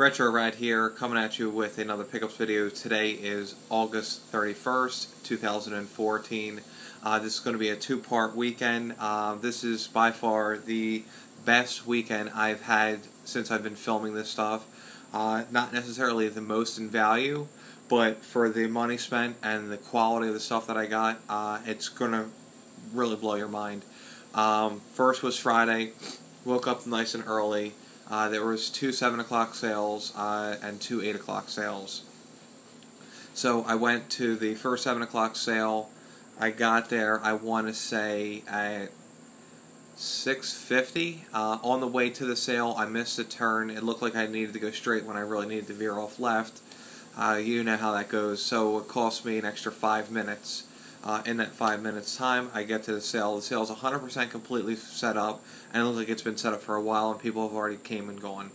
Retro Rat here, coming at you with another pickups video. Today is August 31st, 2014. This is going to be a two-part weekend. This is by far the best weekend I've had since I've been filming this stuff. Not necessarily the most in value, but for the money spent and the quality of the stuff that I got, it's going to really blow your mind. First was Friday. Woke up nice and early. There was two 7 o'clock sales and two 8 o'clock sales. So I went to the first 7 o'clock sale. I got there, I want to say, at 6:50. On the way to the sale, I missed a turn. It looked like I needed to go straight when I really needed to veer off left. You know how that goes. So it cost me an extra 5 minutes. In that 5 minutes time, I get to the sale. The sale is 100% completely set up, and it looks like it's been set up for a while, and people have already came and gone.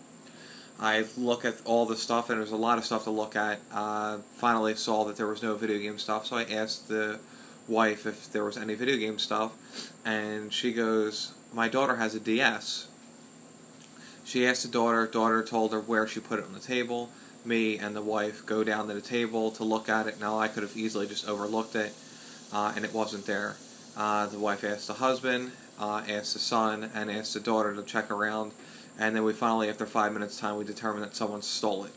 I look at all the stuff, and there's a lot of stuff to look at. Finally saw that there was no video game stuff, so I asked the wife if there was any video game stuff, and she goes, "My daughter has a DS." She asked the daughter told her where she put it on the table. Me and the wife go down to the table to look at it. Now I could have easily just overlooked it. And it wasn't there. The wife asked the husband, asked the son, and asked the daughter to check around, and then we finally, after 5 minutes time, we determined that someone stole it.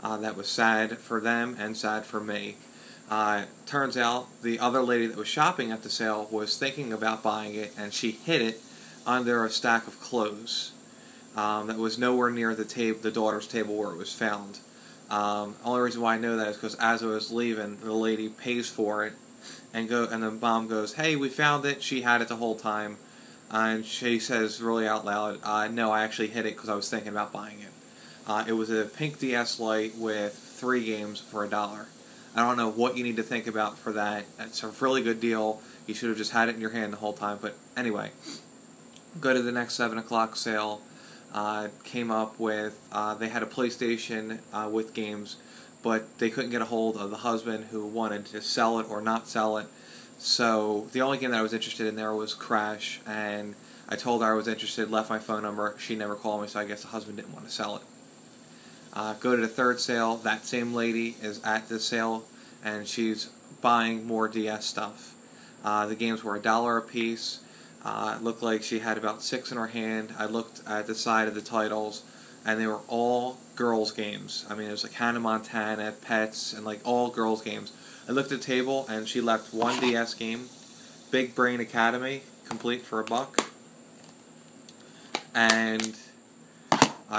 That was sad for them and sad for me. Turns out the other lady that was shopping at the sale was thinking about buying it, and she hid it under a stack of clothes that was nowhere near the daughter's table where it was found. Only reason why I know that is because as I was leaving, the lady pays for it, and the mom goes, "Hey, we found it." She had it the whole time, and she says really out loud, "No, I actually hid it because I was thinking about buying it." It was a pink DS Lite with 3 games for $1. I don't know what you need to think about for that. It's a really good deal. You should have just had it in your hand the whole time. But anyway, go to the next 7 o'clock sale. Came up with, they had a PlayStation with games, but they couldn't get a hold of the husband who wanted to sell it or not sell it. So the only game that I was interested in there was Crash, and I told her I was interested, left my phone number. She never called me, so I guess the husband didn't want to sell it. Go to the third sale. That same lady is at the sale, and she's buying more DS stuff. The games were $1 a piece. It looked like she had about 6 in her hand. I looked at the side of the titles, and they were all girls' games. I mean, it was like Hannah Montana, Pets, and like all girls' games. I looked at the table, and she left one DS game, Big Brain Academy, complete for $1. And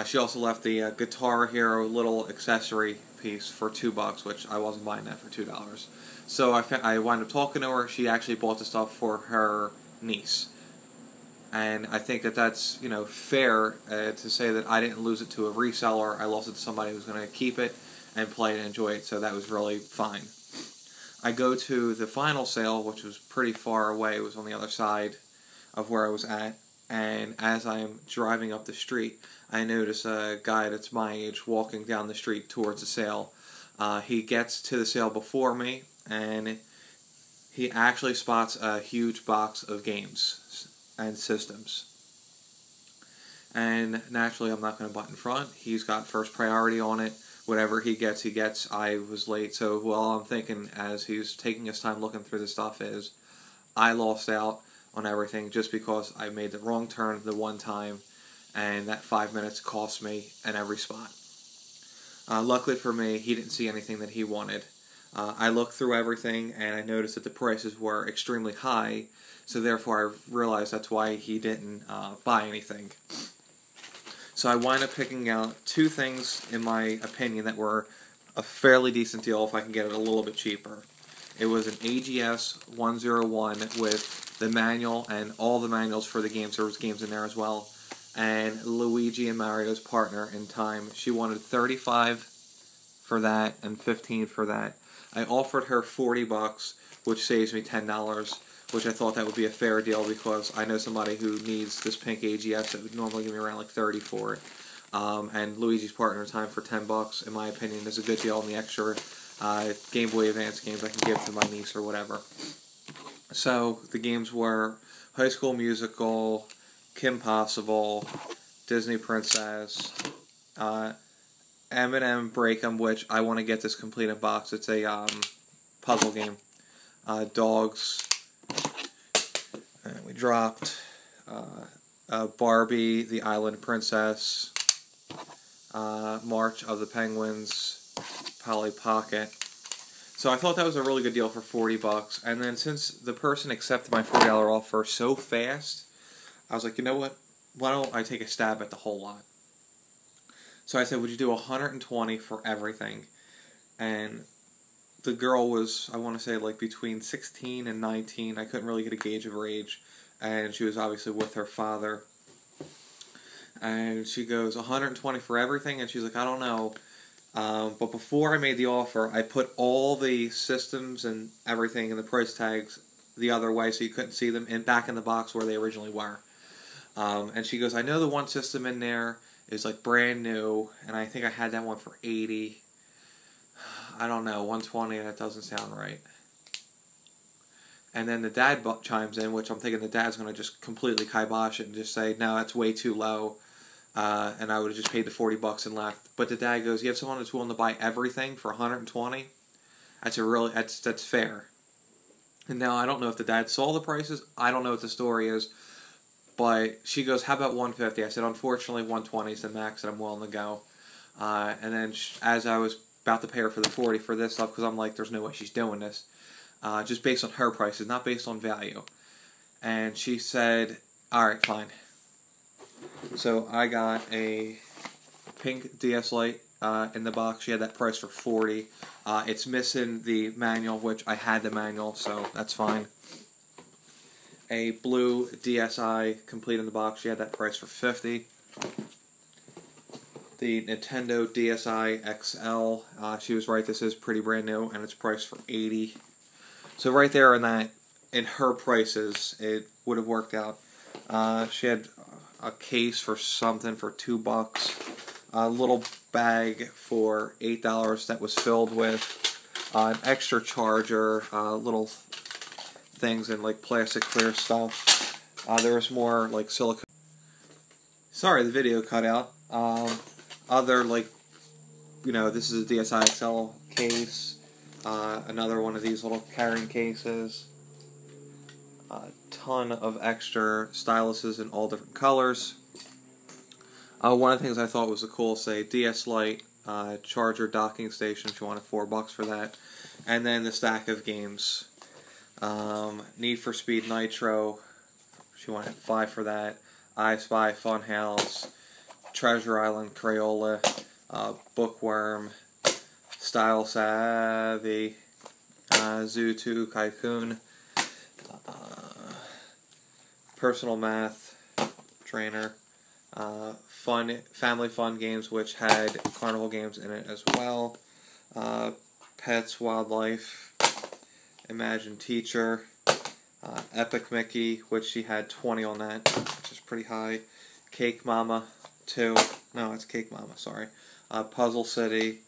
she also left the Guitar Hero little accessory piece for $2, which I wasn't buying that for $2. So I wound up talking to her. She actually bought the stuff for her niece. And I think that that's, fair to say that I didn't lose it to a reseller. I lost it to somebody who's going to keep it and play it and enjoy it, so that was really fine. I go to the final sale, which was pretty far away. It was on the other side of where I was at. And as I'm driving up the street, I notice a guy that's my age walking down the street towards the sale. He gets to the sale before me, and he actually spots a huge box of games and systems. And naturally, I'm not going to butt in front. He's got first priority on it. Whatever he gets, he gets. I was late, so all I'm thinking as he's taking his time looking through the stuff is, I lost out on everything just because I made the wrong turn the one time, and that 5 minutes cost me in every spot. Luckily for me, he didn't see anything that he wanted. I looked through everything, and I noticed that the prices were extremely high, so therefore I realized that's why he didn't buy anything. So I wound up picking out 2 things, in my opinion, that were a fairly decent deal if I can get it a little bit cheaper. It was an AGS 101 with the manual and all the manuals for the games. There was games in there as well. And Luigi and Mario's Partner in Time. She wanted $35 for that and $15 for that. I offered her $40, which saves me $10, which I thought that would be a fair deal because I know somebody who needs this pink AGS that would normally give me around like $30 for it. And Luigi's Partner in Time for $10, in my opinion, is a good deal on the extra Game Boy Advance games I can give to my niece or whatever. So the games were High School Musical, Kim Possible, Disney Princess, M&M Break 'em, which I want to get this complete in box. It's a puzzle game. Dogs. And we dropped Barbie, the Island Princess, March of the Penguins, Polly Pocket. So I thought that was a really good deal for $40. And then since the person accepted my $40 offer so fast, I was like, you know what? Why don't I take a stab at the whole lot? So I said, would you do $120 for everything? And the girl was, I want to say, like between 16 and 19. I couldn't really get a gauge of her age. And she was obviously with her father. And she goes, $120 for everything? And she's like, I don't know. But before I made the offer, I put all the systems and everything and the price tags the other way so you couldn't see them back in the box where they originally were. And she goes, I know the one system in there is like brand new, and I think I had that one for $80. I don't know, $120, that doesn't sound right. And then the dad chimes in, which I'm thinking the dad's going to just completely kibosh it and just say, no, that's way too low. And I would have just paid the $40 and left. But the dad goes, you have someone that's willing to buy everything for $120? That's fair. And now I don't know if the dad saw the prices. I don't know what the story is. But she goes, how about $150? I said, unfortunately, $120 is the max that I'm willing to go. And then as I was about to pay her for the $40 for this stuff, because I'm like, there's no way she's doing this. Just based on her prices, not based on value. And she said, alright, fine. So I got a pink DS Lite in the box. She had that price for $40. It's missing the manual, which I had the manual, so that's fine. A blue DSi complete in the box. She had that price for $50. The Nintendo DSi XL. She was right. This is pretty brand new, and it's priced for $80. So right there in her prices, it would have worked out. She had a case for something for $2. A little bag for $8 that was filled with an extra charger, little things in like plastic clear stuff. There was more like silicone. Sorry, the video cut out. Other like, this is a DSi XL case. Another one of these little carrying cases. A ton of extra styluses in all different colors. One of the things I thought was a cool, say, DS Lite charger docking station. She wanted $4 for that. And then the stack of games. Need for Speed Nitro. She wanted $5 for that. I Spy Funhouse. Treasure Island Crayola. Bookworm. Style Savvy. Zoo 2 Tycoon. Personal Math Trainer. Family Fun Games, which had carnival games in it as well. Pets, Wildlife. Imagine Teacher. Epic Mickey, which she had 20 on that, which is pretty high. Cake Mama 2. No, it's Cake Mama, sorry. Puzzle City.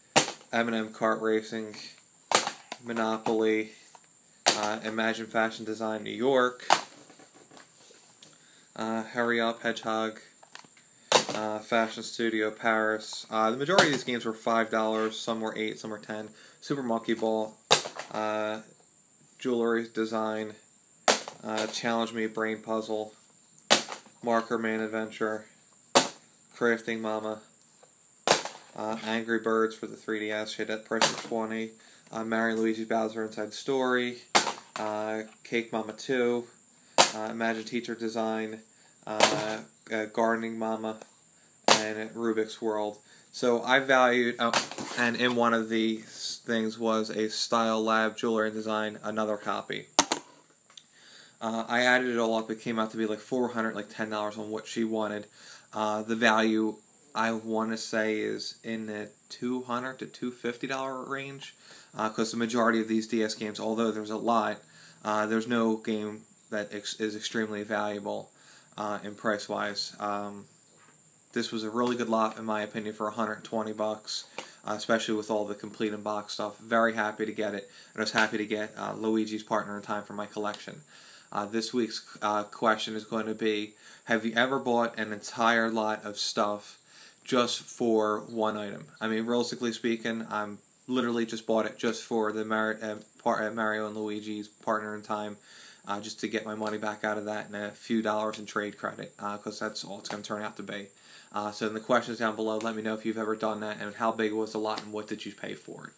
M&M Kart Racing. Monopoly. Imagine Fashion Design New York. Hurry Up Hedgehog. Fashion Studio Paris. The majority of these games were $5. Some were $8, some were $10. Super Monkey Ball. Jewelry Design. Challenge Me Brain Puzzle. Marker Man Adventure. Crafting Mama. Angry Birds for the 3DS. She had that price of $20. Mario and Luigi's Bowser Inside Story. Cake Mama 2. Imagine Teacher Design. Gardening Mama. And Rubik's World. So I valued, and in one of these things was a Style Lab Jewelry and Design, another copy. I added it all up. It came out to be like $400, like $10 on what she wanted. The value, I want to say, is in the $200 to $250 range. Because the majority of these DS games, although there's a lot, there's no game that is extremely valuable in price-wise. This was a really good lot, in my opinion, for $120, especially with all the complete in box stuff. Very happy to get it, and I was happy to get Luigi's Partner in Time for my collection. This week's question is going to be, have you ever bought an entire lot of stuff just for one item. I mean, realistically speaking, I'm literally just bought it just for the Mario and Luigi's Partner in Time, just to get my money back out of that and a few dollars in trade credit, because that's all it's going to turn out to be. So in the questions down below, let me know if you've ever done that and how big was the lot and what did you pay for it.